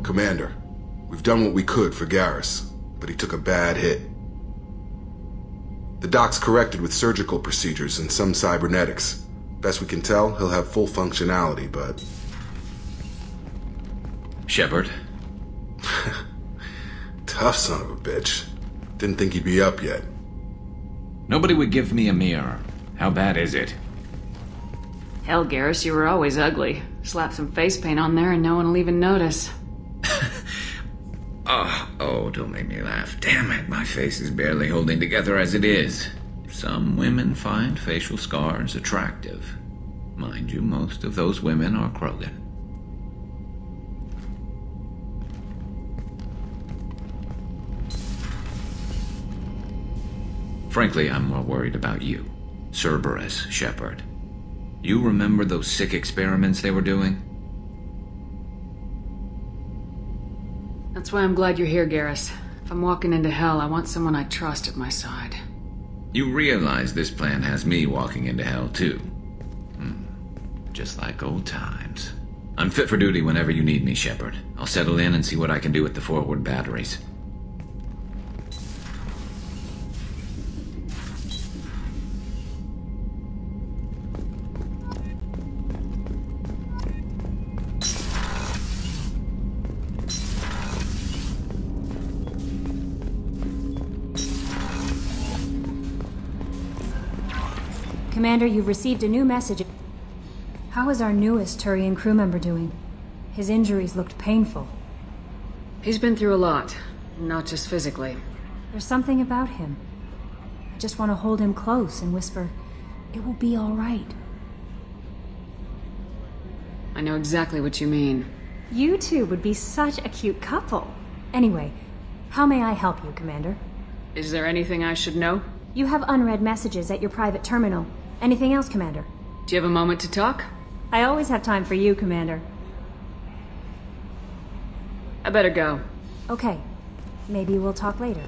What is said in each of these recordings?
Commander, we've done what we could for Garrus, but he took a bad hit. The doc's corrected with surgical procedures and some cybernetics. Best we can tell, he'll have full functionality, but... Shepard? Tough son of a bitch. Didn't think he'd be up yet. Nobody would give me a mirror. How bad is it? Hell, Garrus, you were always ugly. Slap some face paint on there and no one will even notice. Oh, don't make me laugh. Damn it, my face is barely holding together as it is. Some women find facial scars attractive. Mind you, most of those women are Krogan. Frankly, I'm more worried about you, Cerberus Shepard. You remember those sick experiments they were doing? That's why I'm glad you're here, Garrus. If I'm walking into hell, I want someone I trust at my side. You realize this plan has me walking into hell, too. Just like old times. I'm fit for duty whenever you need me, Shepard. I'll settle in and see what I can do with the forward batteries. Commander, you've received a new message. How is our newest Turian crew member doing? His injuries looked painful. He's been through a lot, not just physically. There's something about him. I just want to hold him close and whisper, "It will be all right." I know exactly what you mean. You two would be such a cute couple. Anyway, how may I help you, Commander? Is there anything I should know? You have unread messages at your private terminal. Anything else, Commander? Do you have a moment to talk? I always have time for you, Commander. I better go. Okay. Maybe we'll talk later.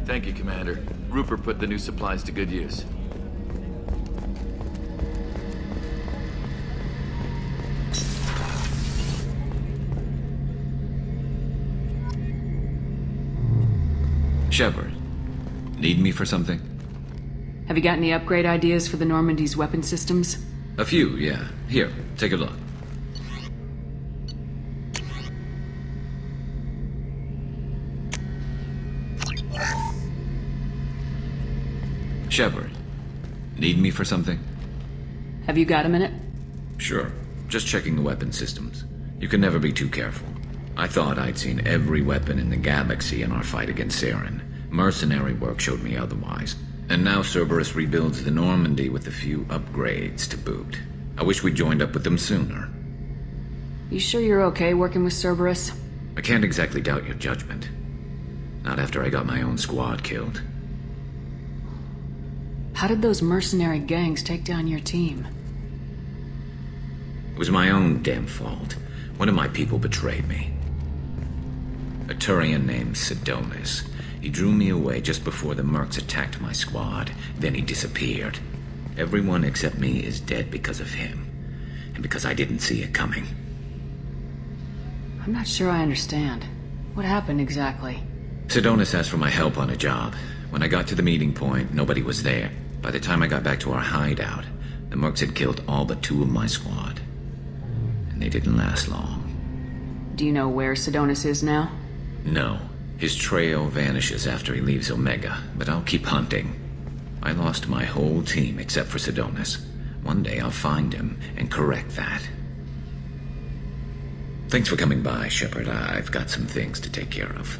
Thank you, Commander. Rupert put the new supplies to good use. Shepard, need me for something? Have you got any upgrade ideas for the Normandy's weapon systems? A few, yeah. Here, take a look. Shepard, need me for something? Have you got a minute? Sure. Just checking the weapon systems. You can never be too careful. I thought I'd seen every weapon in the galaxy in our fight against Saren. Mercenary work showed me otherwise. And now Cerberus rebuilds the Normandy with a few upgrades to boot. I wish we'd joined up with them sooner. You sure you're okay working with Cerberus? I can't exactly doubt your judgment. Not after I got my own squad killed. How did those mercenary gangs take down your team? It was my own damn fault. One of my people betrayed me. A Turian named Sidonis. He drew me away just before the mercs attacked my squad. Then he disappeared. Everyone except me is dead because of him. And because I didn't see it coming. I'm not sure I understand. What happened exactly? Sedonis asked for my help on a job. When I got to the meeting point, nobody was there. By the time I got back to our hideout, the mercs had killed all but 2 of my squad. And they didn't last long. Do you know where Sedonis is now? No. His trail vanishes after he leaves Omega, but I'll keep hunting. I lost my whole team except for Sedonis. One day I'll find him and correct that. Thanks for coming by, Shepard. I've got some things to take care of.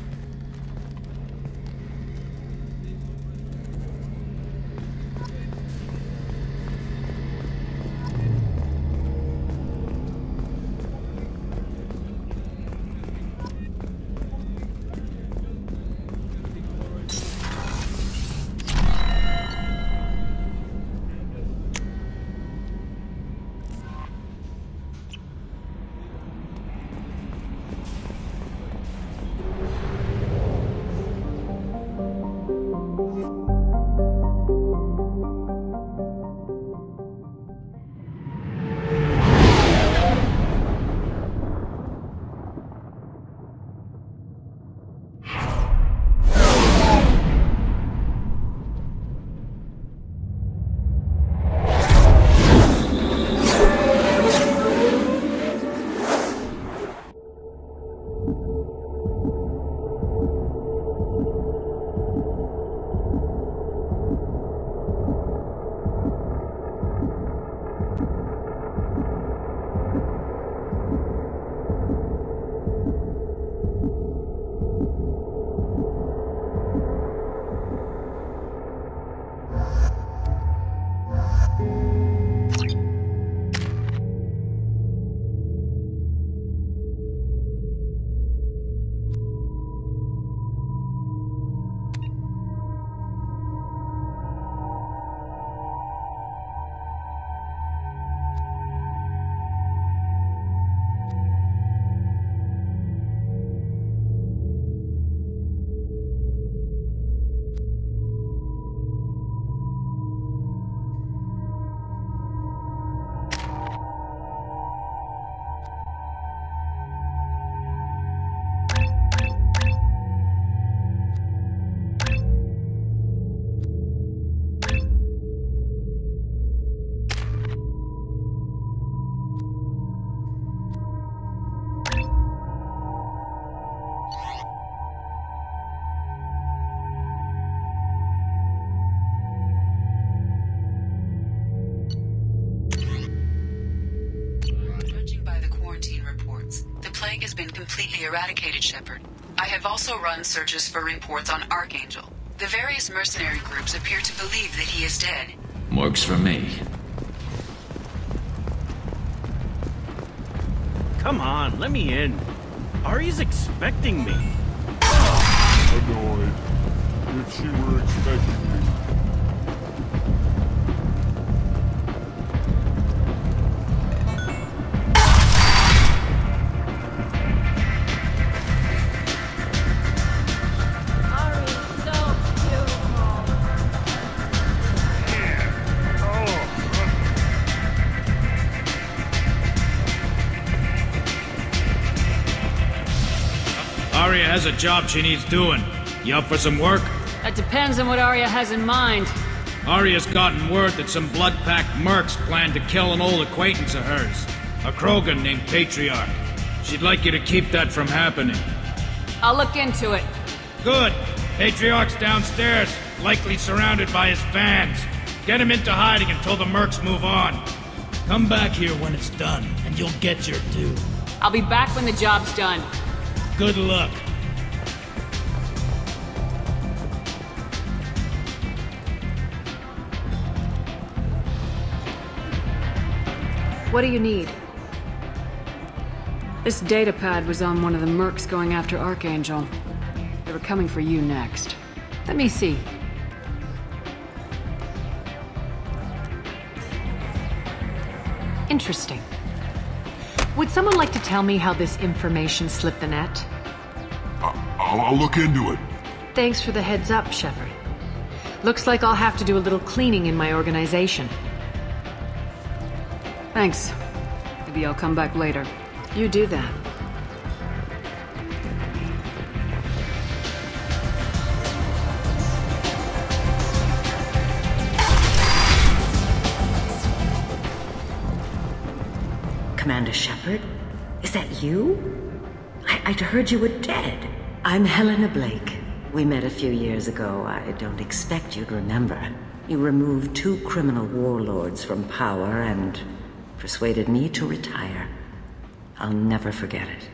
Has been completely eradicated, Shepard. I have also run searches for reports on Archangel. The various mercenary groups appear to believe that he is dead. Works for me. Come on, let me in. Ari's expecting me. Annoyed. If she were expecting me. Arya has a job she needs doing. You up for some work? That depends on what Arya has in mind. Arya's gotten word that some blood-packed mercs plan to kill an old acquaintance of hers. A Krogan named Patriarch. She'd like you to keep that from happening. I'll look into it. Good. Patriarch's downstairs, likely surrounded by his fans. Get him into hiding until the mercs move on. Come back here when it's done, and you'll get your due. I'll be back when the job's done. Good luck. What do you need? This datapad was on one of the mercs going after Archangel. They were coming for you next. Let me see. Interesting. Would someone like to tell me how this information slipped the net? I'll look into it. Thanks for the heads up, Shepard. Looks like I'll have to do a little cleaning in my organization. Thanks. Maybe I'll come back later. You do that. Commander Shepard? Is that you? I'd heard you were dead. I'm Helena Blake. We met a few years ago. I don't expect you'd remember. You removed 2 criminal warlords from power and persuaded me to retire. I'll never forget it.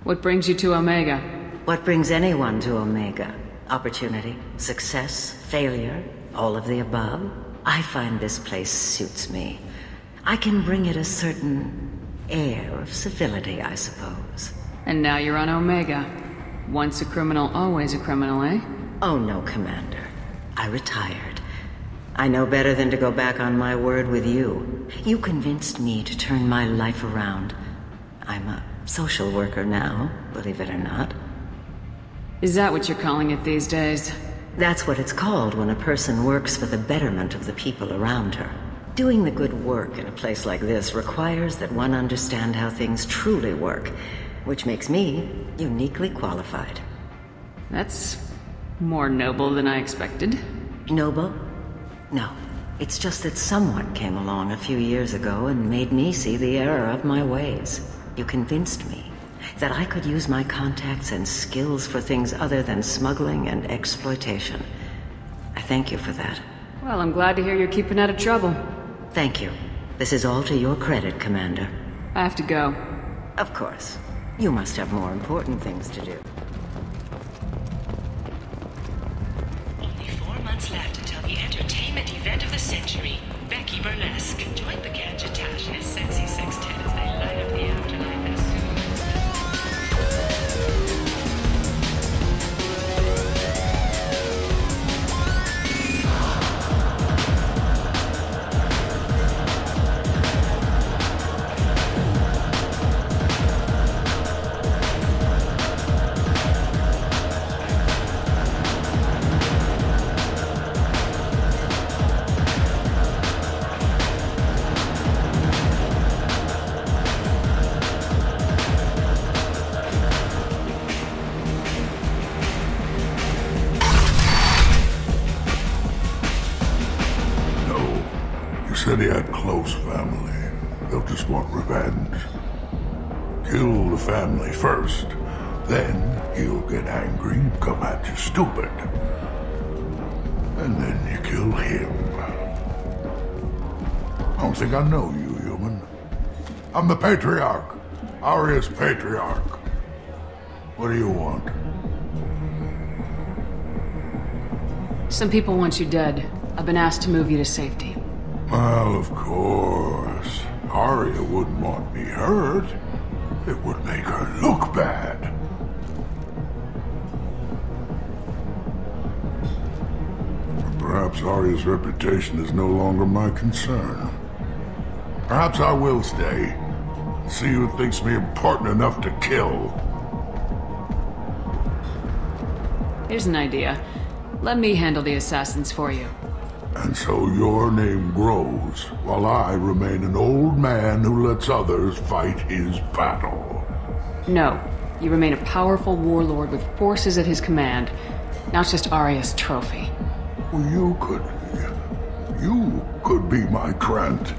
What brings you to Omega? What brings anyone to Omega? Opportunity, success, failure, all of the above. I find this place suits me. I can bring it a certain air of civility, I suppose. And now you're on Omega. Once a criminal, always a criminal, eh? Oh no, Commander. I retired. I know better than to go back on my word with you. You convinced me to turn my life around. I'm a social worker now, believe it or not. Is that what you're calling it these days? That's what it's called when a person works for the betterment of the people around her. Doing the good work in a place like this requires that one understand how things truly work, which makes me uniquely qualified. That's more noble than I expected. Noble? No. It's just that someone came along a few years ago and made me see the error of my ways. You convinced me that I could use my contacts and skills for things other than smuggling and exploitation. I thank you for that. Well, I'm glad to hear you're keeping out of trouble. Thank you. This is all to your credit, Commander. I have to go. Of course. You must have more important things to do. Only 4 months left until the entertainment event of the century. Becky Burlesque. Join the Gadget Tash and his sexy sextet as they light up the afterlife and soon. Said he had close family. They'll just want revenge. Kill the family first, then he'll get angry and come at you stupid. And then you kill him. I don't think I know you, human. I'm the Patriarch. Arius Patriarch. What do you want? Some people want you dead. I've been asked to move you to safety. Well, of course. Arya wouldn't want me hurt. It would make her look bad. Perhaps Arya's reputation is no longer my concern. Perhaps I will stay and see who thinks me important enough to kill. Here's an idea. Let me handle the assassins for you. And so your name grows, while I remain an old man who lets others fight his battle. No. You remain a powerful warlord with forces at his command. Now it's just Arya's trophy. Well, you could be my Krant,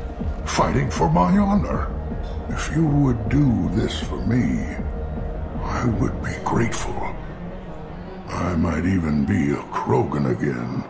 fighting for my honor. If you would do this for me, I would be grateful. I might even be a Krogan again.